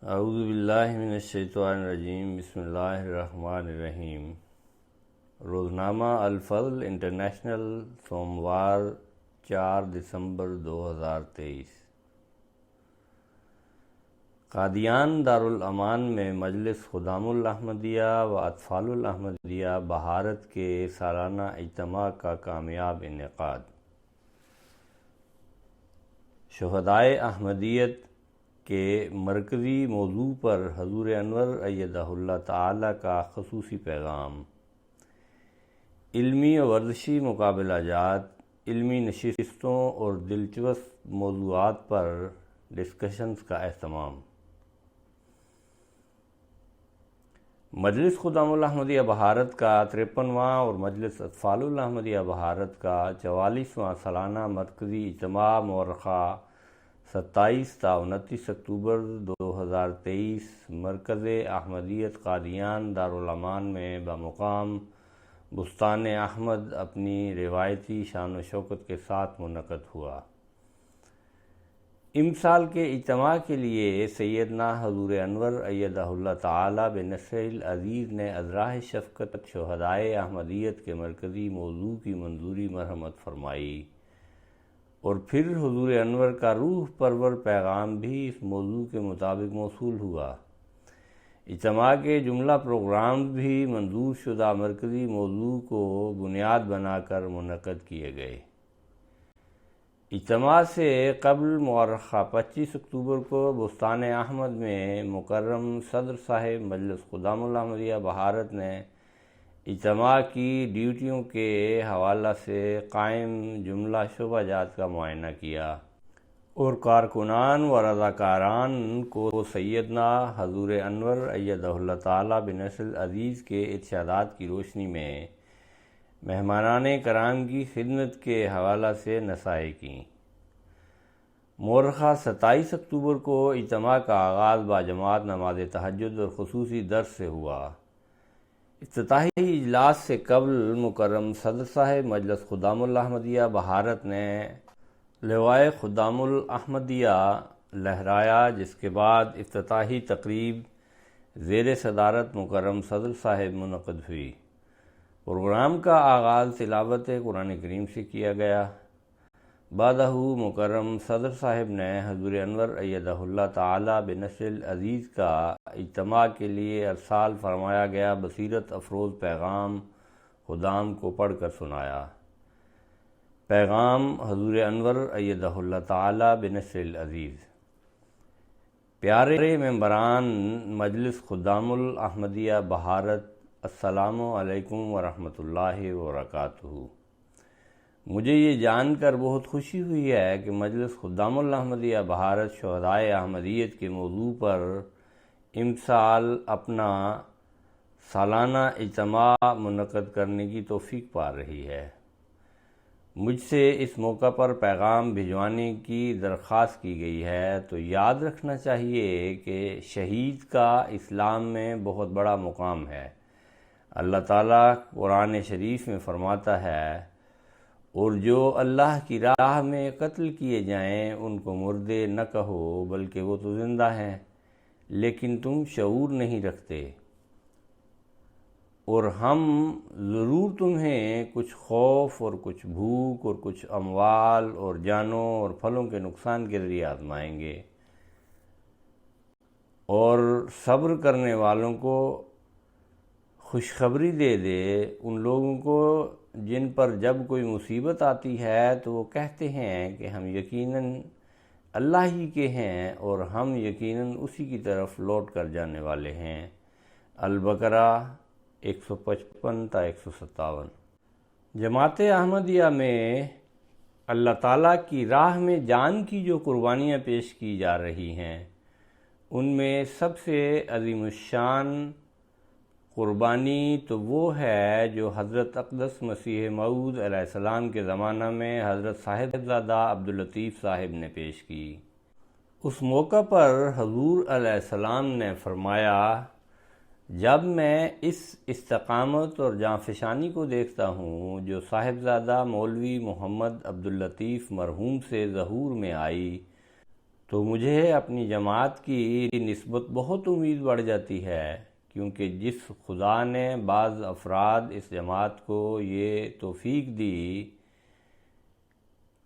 اعوذ باللہ من الشیطان الرجیم، بسم اللہ الرحمن الرحیم۔ روزنامہ الفضل انٹرنیشنل، سوموار 4 دسمبر 2023۔ قادیان دارالامان میں مجلس خدام الاحمدیہ و اطفال الاحمدیہ بھارت کے سالانہ اجتماع کا کامیاب انعقاد۔ شہدائے احمدیت کے مرکزی موضوع پر حضور انور ایدہ اللہ تعالی کا خصوصی پیغام۔ علمی و ورزشی مقابلہ جات، علمی نشستوں اور دلچسپ موضوعات پر ڈسکشنز کا اہتمام۔ مجلس خدام الاحمدیہ بھارت کا 53واں اور مجلس اطفال الاحمدیہ بھارت کا 44واں سالانہ مرکزی اجتماع مورخہ 27 تا 29 اکتوبر 2023 مرکز احمدیت قادیان دارالامان میں بمقام بستان احمد اپنی روایتی شان و شوکت کے ساتھ منعقد ہوا۔ امسال کے اجتماع کے لیے سیدنا حضور انور ایدہ اللہ تعالی بنصرہ العزیز نے ازراہ شفقت شہدائے احمدیت کے مرکزی موضوع کی منظوری مرحمت فرمائی، اور پھر حضور انور کا روح پرور پیغام بھی اس موضوع کے مطابق موصول ہوا۔ اجتماع کے جملہ پروگرامز بھی منظور شدہ مرکزی موضوع کو بنیاد بنا کر منعقد کیے گئے۔ اجتماع سے قبل مورخہ 25 اکتوبر کو بستان احمد میں مکرم صدر صاحب مجلس خدام الاحمدیہ بھارت نے اجتماع کی ڈیوٹیوں کے حوالہ سے قائم جملہ شعبہ جات کا معائنہ کیا اور کارکنان و رضاکاران کو سیدنا حضور انور ایدہ اللہ تعالی بنصرہ العزیز کے ارشادات کی روشنی میں مہمانان کرام کی خدمت کے حوالہ سے نصائح کیں۔ مورخہ 27 اکتوبر کو اجتماع کا آغاز باجماعت نماز تہجد اور خصوصی درس سے ہوا۔ افتتاحی اجلاس سے قبل مکرم صدر صاحب مجلس خدام الاحمدیہ بھارت نے لوائے خدام الاحمدیہ لہرایا، جس کے بعد افتتاحی تقریب زیر صدارت مکرم صدر صاحب منعقد ہوئی۔ پروگرام کا آغاز تلاوت قرآن کریم سے کیا گیا۔ بعدہ مکرم صدر صاحب نے حضور انور ایدہ اللہ تعالی بنصرہ العزیز کا اجتماع کے لیے ارسال فرمایا گیا بصیرت افروز پیغام خدام کو پڑھ کر سنایا۔ پیغام حضور انور ایدہ اللہ تعالی بنصرہ العزیز۔ پیارے ممبران مجلس خدام الاحمدیہ بھارت، السلام علیکم ورحمۃ اللہ وبرکاتہ۔ مجھے یہ جان کر بہت خوشی ہوئی ہے کہ مجلس خدام الاحمدیہ بھارت شہدائے احمدیت کے موضوع پر امسال اپنا سالانہ اجتماع منعقد کرنے کی توفیق پا رہی ہے۔ مجھ سے اس موقع پر پیغام بھجوانے کی درخواست کی گئی ہے، تو یاد رکھنا چاہیے کہ شہید کا اسلام میں بہت بڑا مقام ہے۔ اللہ تعالیٰ قرآن شریف میں فرماتا ہے، اور جو اللہ کی راہ میں قتل کیے جائیں ان کو مردے نہ کہو، بلکہ وہ تو زندہ ہیں، لیکن تم شعور نہیں رکھتے، اور ہم ضرور تمہیں کچھ خوف اور کچھ بھوک اور کچھ اموال اور جانوں اور پھلوں کے نقصان کے ذریعے آزمائیں گے، اور صبر کرنے والوں کو خوشخبری دے دے۔ ان لوگوں کو جن پر جب کوئی مصیبت آتی ہے تو وہ کہتے ہیں کہ ہم یقیناً اللہ ہی کے ہیں اور ہم یقیناً اسی کی طرف لوٹ کر جانے والے ہیں۔ البقرہ 155 تا 157۔ جماعت احمدیہ میں اللہ تعالیٰ کی راہ میں جان کی جو قربانیاں پیش کی جا رہی ہیں، ان میں سب سے عظیم الشان قربانی تو وہ ہے جو حضرت اقدس مسیح موعود علیہ السلام کے زمانہ میں حضرت صاحبزادہ عبداللطیف صاحب نے پیش کی۔ اس موقع پر حضور علیہ السلام نے فرمایا، جب میں اس استقامت اور جانفشانی کو دیکھتا ہوں جو صاحبزادہ مولوی محمد عبداللطیف مرحوم سے ظہور میں آئی، تو مجھے اپنی جماعت کی نسبت بہت امید بڑھ جاتی ہے، کیونکہ جس خدا نے بعض افراد اس جماعت کو یہ توفیق دی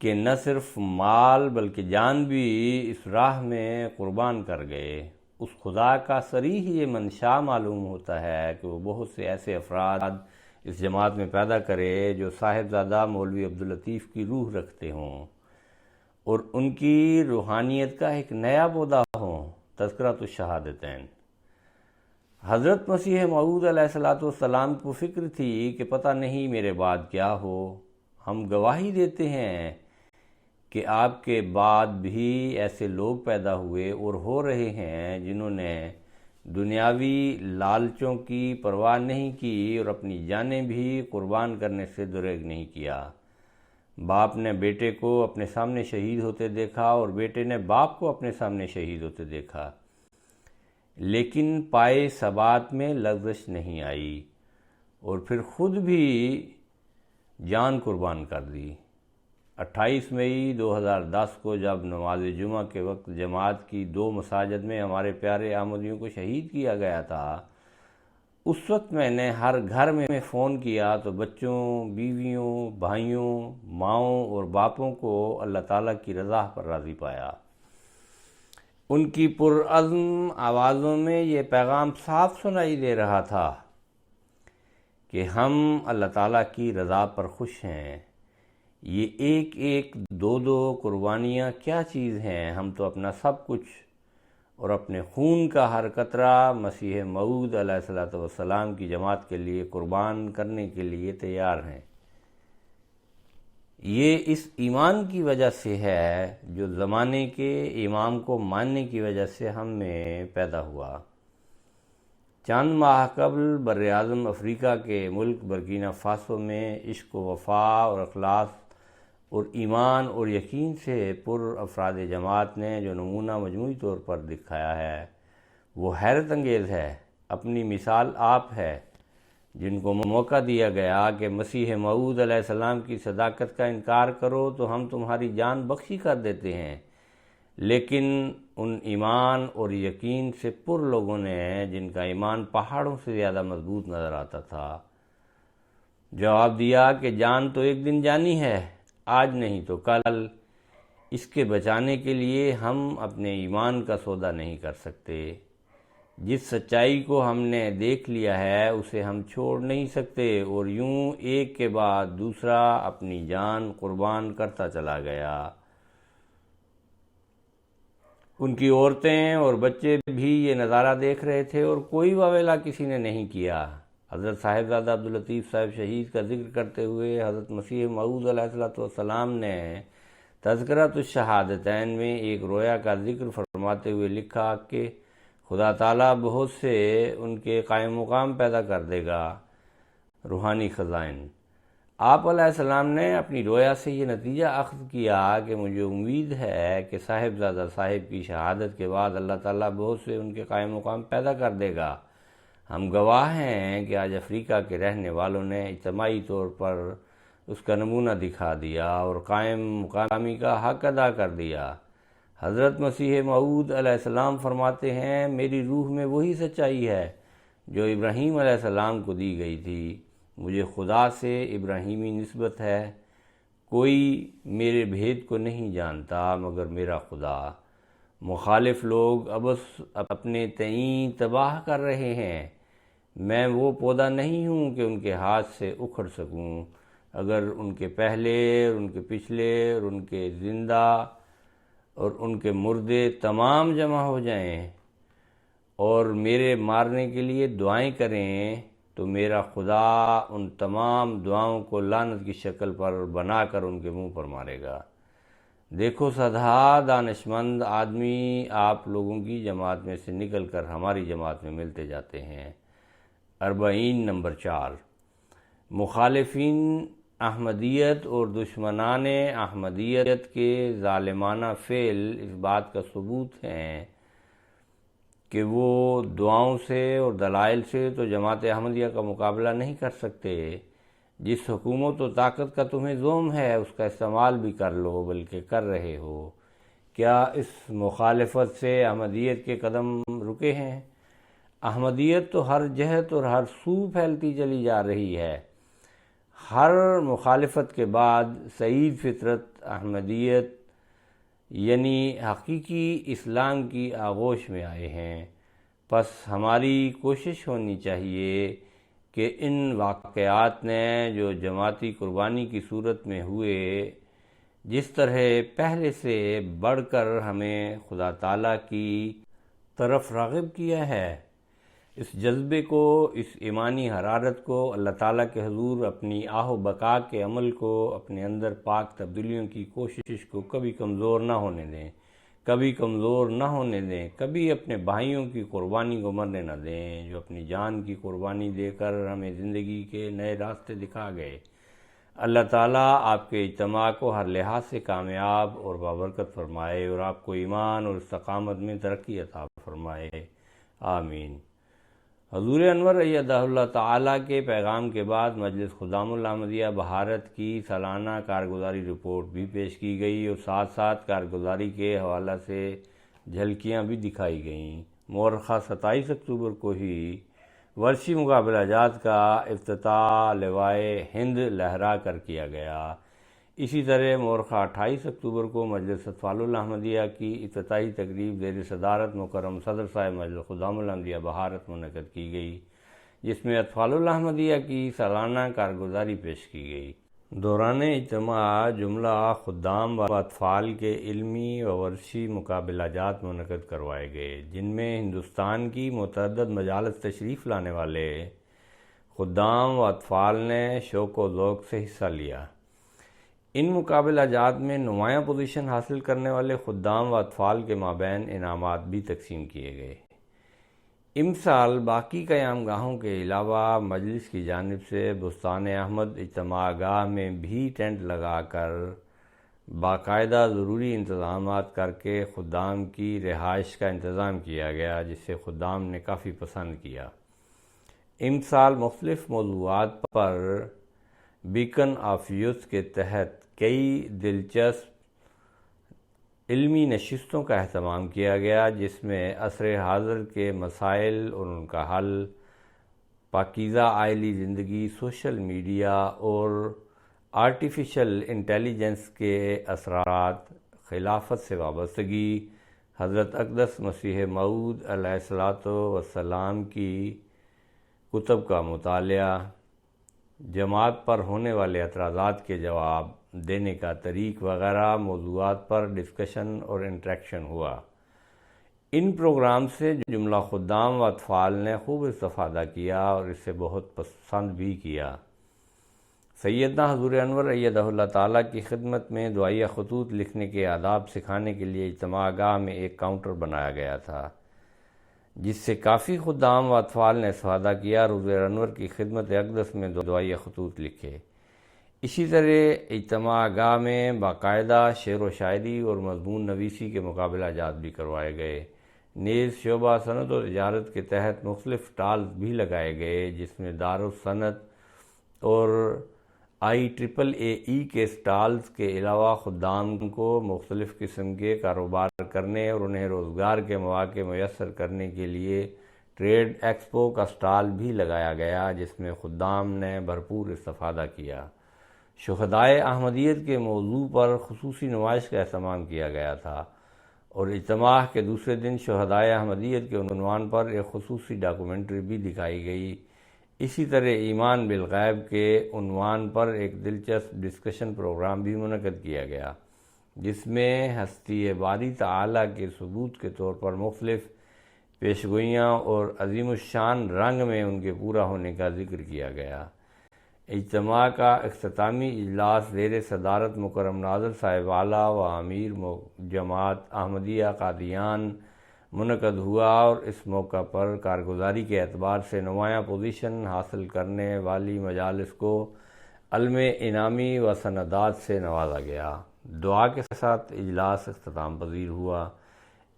کہ نہ صرف مال بلکہ جان بھی اس راہ میں قربان کر گئے، اس خدا کا صریح یہ منشا معلوم ہوتا ہے کہ وہ بہت سے ایسے افراد اس جماعت میں پیدا کرے جو صاحبزادہ مولوی عبداللطیف کی روح رکھتے ہوں اور ان کی روحانیت کا ایک نیا پودا ہو، تذکرۃ الشہادتین۔ حضرت مسیح موعود علیہ السلام کو فکر تھی کہ پتہ نہیں میرے بعد کیا ہو۔ ہم گواہی دیتے ہیں کہ آپ کے بعد بھی ایسے لوگ پیدا ہوئے اور ہو رہے ہیں جنہوں نے دنیاوی لالچوں کی پرواہ نہیں کی اور اپنی جانیں بھی قربان کرنے سے دریغ نہیں کیا۔ باپ نے بیٹے کو اپنے سامنے شہید ہوتے دیکھا اور بیٹے نے باپ کو اپنے سامنے شہید ہوتے دیکھا، لیکن پائے ثبات میں لغزش نہیں آئی اور پھر خود بھی جان قربان کر دی۔ 28 مئی 2010 کو جب نماز جمعہ کے وقت جماعت کی 2 مساجد میں ہمارے پیارے احمدیوں کو شہید کیا گیا تھا، اس وقت میں نے ہر گھر میں فون کیا تو بچوں، بیویوں، بھائیوں، ماؤں اور باپوں کو اللہ تعالیٰ کی رضا پر راضی پایا۔ ان کی پرعزم آوازوں میں یہ پیغام صاف سنائی دے رہا تھا کہ ہم اللہ تعالیٰ کی رضا پر خوش ہیں۔ یہ ایک ایک 2 قربانیاں کیا چیز ہیں، ہم تو اپنا سب کچھ اور اپنے خون کا ہر قطرہ مسیح موعود علیہ السلام کی جماعت کے لیے قربان کرنے کے لیے تیار ہیں۔ یہ اس ایمان کی وجہ سے ہے جو زمانے کے امام کو ماننے کی وجہ سے ہم میں پیدا ہوا۔ چند ماہ قبل براعظم افریقہ کے ملک برکینا فاسو میں عشق و وفا اور اخلاص اور ایمان اور یقین سے پر افراد جماعت نے جو نمونہ مجموعی طور پر دکھایا ہے وہ حیرت انگیز ہے۔ اپنی مثال آپ ہے جن کو موقع دیا گیا کہ مسیح موعود علیہ السلام کی صداقت کا انکار کرو تو ہم تمہاری جان بخشی کر دیتے ہیں، لیکن ان ایمان اور یقین سے پر لوگوں نے جن کا ایمان پہاڑوں سے زیادہ مضبوط نظر آتا تھا جواب دیا کہ جان تو ایک دن جانی ہے، آج نہیں تو کل، اس کے بچانے کے لیے ہم اپنے ایمان کا سودا نہیں کر سکتے۔ جس سچائی کو ہم نے دیکھ لیا ہے اسے ہم چھوڑ نہیں سکتے، اور یوں ایک کے بعد دوسرا اپنی جان قربان کرتا چلا گیا۔ ان کی عورتیں اور بچے بھی یہ نظارہ دیکھ رہے تھے اور کوئی واویلا کسی نے نہیں کیا۔ حضرت صاحبزادہ عبداللطیف صاحب شہید کا ذکر کرتے ہوئے حضرت مسیح موعود علیہ السلام نے تذکرۃ الشہادتین میں ایک رویا کا ذکر فرماتے ہوئے لکھا کہ خدا تعالیٰ بہت سے ان کے قائم مقام پیدا کر دے گا، روحانی خزائن۔ آپ علیہ السلام نے اپنی رویا سے یہ نتیجہ اخذ کیا کہ مجھے امید ہے کہ صاحبزادہ صاحب کی شہادت کے بعد اللہ تعالیٰ بہت سے ان کے قائم مقام پیدا کر دے گا۔ ہم گواہ ہیں کہ آج افریقہ کے رہنے والوں نے اجتماعی طور پر اس کا نمونہ دکھا دیا اور قائم مقامی کا حق ادا کر دیا۔ حضرت مسیح موعود علیہ السلام فرماتے ہیں، میری روح میں وہی سچائی ہے جو ابراہیم علیہ السلام کو دی گئی تھی، مجھے خدا سے ابراہیمی نسبت ہے، کوئی میرے بھید کو نہیں جانتا مگر میرا خدا۔ مخالف لوگ ابس اپنے تئیں تباہ کر رہے ہیں، میں وہ پودا نہیں ہوں کہ ان کے ہاتھ سے اکھڑ سکوں۔ اگر ان کے پہلے اور ان کے پچھلے اور ان کے زندہ اور ان کے مردے تمام جمع ہو جائیں اور میرے مارنے کے لیے دعائیں کریں تو میرا خدا ان تمام دعاؤں کو لعنت کی شکل پر بنا کر ان کے منہ پر مارے گا۔ دیکھو سدھا دانشمند آدمی آپ لوگوں کی جماعت میں سے نکل کر ہماری جماعت میں ملتے جاتے ہیں۔ 40 نمبر 4 مخالفین احمدیت اور دشمنان احمدیت کے ظالمانہ فعل اس بات کا ثبوت ہیں کہ وہ دعاؤں سے اور دلائل سے تو جماعت احمدیہ کا مقابلہ نہیں کر سکتے۔ جس حکومت و طاقت کا تمہیں زوم ہے اس کا استعمال بھی کر لو، بلکہ کر رہے ہو۔ کیا اس مخالفت سے احمدیت کے قدم رکے ہیں؟ احمدیت تو ہر جہت اور ہر سو پھیلتی چلی جا رہی ہے۔ ہر مخالفت کے بعد سعید فطرت احمدیت یعنی حقیقی اسلام کی آغوش میں آئے ہیں۔ پس ہماری کوشش ہونی چاہیے کہ ان واقعات نے جو جماعتی قربانی کی صورت میں ہوئے، جس طرح پہلے سے بڑھ کر ہمیں خدا تعالیٰ کی طرف راغب کیا ہے، اس جذبے کو، اس ایمانی حرارت کو اللہ تعالیٰ کے حضور اپنی آہ و بقا کے عمل کو، اپنے اندر پاک تبدیلیوں کی کوشش کو کبھی کمزور نہ ہونے دیں، کبھی اپنے بھائیوں کی قربانی کو مرنے نہ دیں، جو اپنی جان کی قربانی دے کر ہمیں زندگی کے نئے راستے دکھا گئے۔ اللہ تعالیٰ آپ کے اجتماع کو ہر لحاظ سے کامیاب اور بابرکت فرمائے اور آپ کو ایمان اور استقامت میں ترقی عطا فرمائے، آمین۔ حضور انور ایدہ اللہ تعالیٰ کے پیغام کے بعد مجلس خدام الاحمدیہ بھارت کی سالانہ کارگزاری رپورٹ بھی پیش کی گئی اور ساتھ ساتھ کارگزاری کے حوالہ سے جھلکیاں بھی دکھائی گئیں۔ مورخہ 27 اکتوبر کو ہی ورثی مقابلہ جات کا افتتاح لوائے ہند لہرا کر کیا گیا۔ اسی طرح مورخہ 28 اکتوبر کو مجلس اطفال الاحمدیہ کی افتتاحی تقریب زیر صدارت مکرم صدر صاحب مجلس خدام الاحمدیہ بھارت منعقد کی گئی، جس میں اطفال الاحمدیہ کی سالانہ کارگزاری پیش کی گئی۔ دوران اجتماع جملہ خدام و اطفال کے علمی و ورثی مقابلہ جات منعقد کروائے گئے، جن میں ہندوستان کی متعدد مجالس تشریف لانے والے خدام و اطفال نے شوق و ذوق سے حصہ لیا۔ ان مقابلہ جات میں نمایاں پوزیشن حاصل کرنے والے خدام و اطفال کے مابین انعامات بھی تقسیم کیے گئے۔ امسال باقی قیام گاہوں کے علاوہ مجلس کی جانب سے بستان احمد اجتماع گاہ میں بھی ٹینٹ لگا کر باقاعدہ ضروری انتظامات کر کے خدام کی رہائش کا انتظام کیا گیا، جسے خدام نے کافی پسند کیا۔ امسال مختلف موضوعات پر بیکن آف یوتھ کے تحت کئی دلچسپ علمی نشستوں کا اہتمام کیا گیا، جس میں عصر حاضر کے مسائل اور ان کا حل، پاکیزہ عائلی زندگی، سوشل میڈیا اور آرٹیفیشل انٹیلیجنس کے اثرات، خلافت سے وابستگی، حضرت اقدس مسیح موعود علیہ الصلوۃ والسلام کی کتب کا مطالعہ، جماعت پر ہونے والے اعتراضات کے جواب دینے کا طریق وغیرہ موضوعات پر ڈسکشن اور انٹریکشن ہوا۔ ان پروگرام سے جملہ خدام و اطفال نے خوب استفادہ کیا اور اسے بہت پسند بھی کیا۔ سیدنا حضور انور ایدہ اللہ تعالیٰ کی خدمت میں دعائیہ خطوط لکھنے کے آداب سکھانے کے لیے اجتماع گاہ میں ایک کاؤنٹر بنایا گیا تھا، جس سے کافی خدام و اطفال نے استفادہ کیا اور حضور انور کی خدمت اقدس میں دعائیہ خطوط لکھے۔ اسی طرح اجتماع گاہ میں باقاعدہ شعر و شاعری اور مضمون نویسی کے مقابلہ جات بھی کروائے گئے۔ نیز شعبہ صنعت و تجارت کے تحت مختلف سٹالز بھی لگائے گئے، جس میں دارالصنعت اور IEEE کے سٹالز کے علاوہ خدام کو مختلف قسم کے کاروبار کرنے اور انہیں روزگار کے مواقع میسر کرنے کے لیے ٹریڈ ایکسپو کا سٹال بھی لگایا گیا، جس میں خدام نے بھرپور استفادہ کیا۔ شہدائے احمدیت کے موضوع پر خصوصی نمائش کا اہتمام کیا گیا تھا اور اجتماع کے دوسرے دن شہدائے احمدیت کے عنوان پر ایک خصوصی ڈاکومنٹری بھی دکھائی گئی۔ اسی طرح ایمان بالغیب کے عنوان پر ایک دلچسپ ڈسکشن پروگرام بھی منعقد کیا گیا، جس میں ہستی باری تعالیٰ کے ثبوت کے طور پر مختلف پیشگوئیاں اور عظیم الشان رنگ میں ان کے پورا ہونے کا ذکر کیا گیا۔ اجتماع کا اختتامی اجلاس زیر صدارت مکرم ناظر صاحب اعلیٰ و امیر جماعت احمدیہ قادیان منعقد ہوا اور اس موقع پر کارگزاری کے اعتبار سے نمایاں پوزیشن حاصل کرنے والی مجالس کو علم انعامی و سندات سے نوازا گیا۔ دعا کے ساتھ اجلاس اختتام پذیر ہوا۔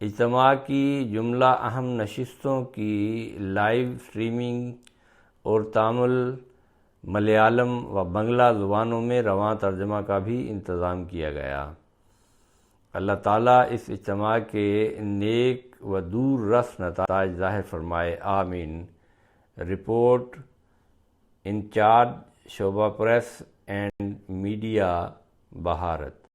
اجتماع کی جملہ اہم نشستوں کی لائیو سٹریمنگ اور تامل، ملیالم و بنگلہ زبانوں میں رواں ترجمہ کا بھی انتظام کیا گیا۔ اللہ تعالیٰ اس اجتماع کے نیک و دور رس نتائج ظاہر فرمائے، آمین۔ رپورٹ انچارج شعبہ پریس اینڈ میڈیا، بہارت۔